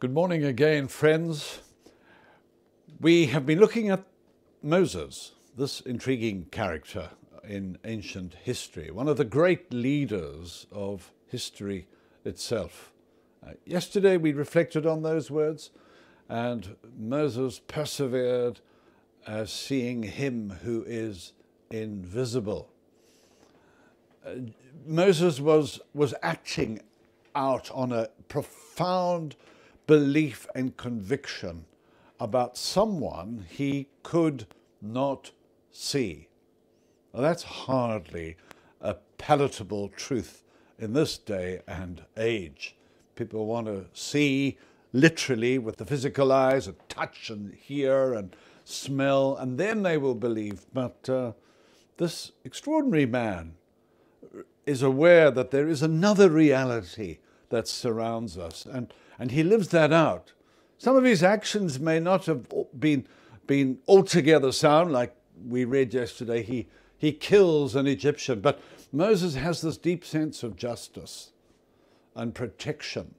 Good morning again, friends. We have been looking at Moses, this intriguing character in ancient history, one of the great leaders of history itself. Yesterday we reflected on those words, and Moses persevered as seeing him who is invisible. Moses was acting out on a profound belief and conviction about someone he could not see. Now, that's hardly a palatable truth in this day and age. People want to see literally with the physical eyes and touch and hear and smell, and then they will believe. But this extraordinary man is aware that there is another reality that surrounds us, and he lives that out. Some of his actions may not have been altogether sound, like we read yesterday. He kills an Egyptian, but Moses has this deep sense of justice and protection.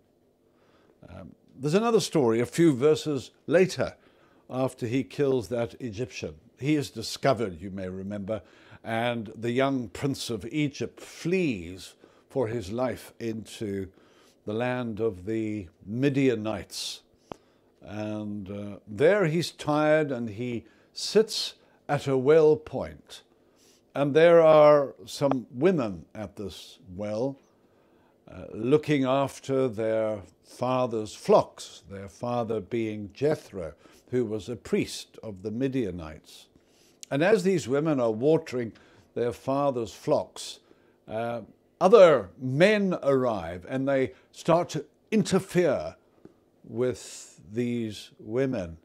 There's another story a few verses later, after he kills that Egyptian. He is discovered, you may remember, and the young prince of Egypt flees for his life into the land of the Midianites. And there he's tired and he sits at a well point. And there are some women at this well looking after their father's flocks, their father being Jethro, who was a priest of the Midianites. And as these women are watering their father's flocks, other men arrive and they start to interfere with these women.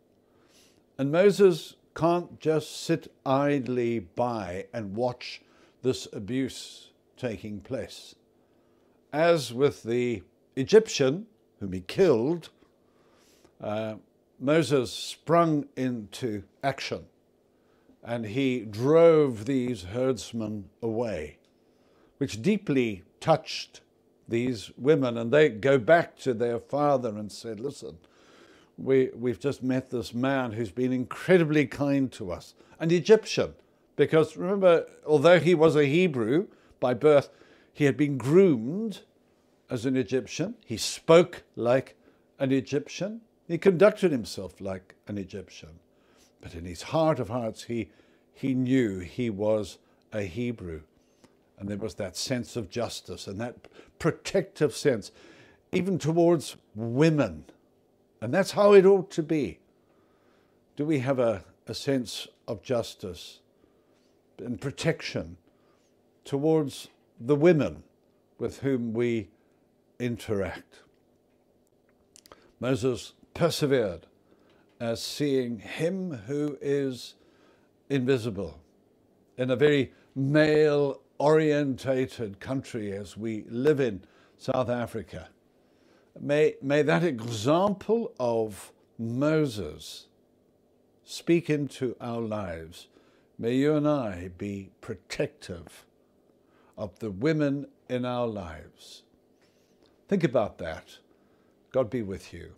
And Moses can't just sit idly by and watch this abuse taking place. As with the Egyptian, whom he killed, Moses sprung into action and he drove these herdsmen away, which deeply touched these women. And they go back to their father and said, listen, we've just met this man who's been incredibly kind to us, an Egyptian, because remember, although he was a Hebrew by birth, he had been groomed as an Egyptian. He spoke like an Egyptian. He conducted himself like an Egyptian. But in his heart of hearts, he knew he was a Hebrew. And there was that sense of justice and that protective sense, even towards women. And that's how it ought to be. Do we have a sense of justice and protection towards the women with whom we interact? Moses persevered as seeing him who is invisible in a very male-orientated country as we live in South Africa. May that example of Moses speak into our lives. May you and I be protective of the women in our lives. Think about that. God be with you.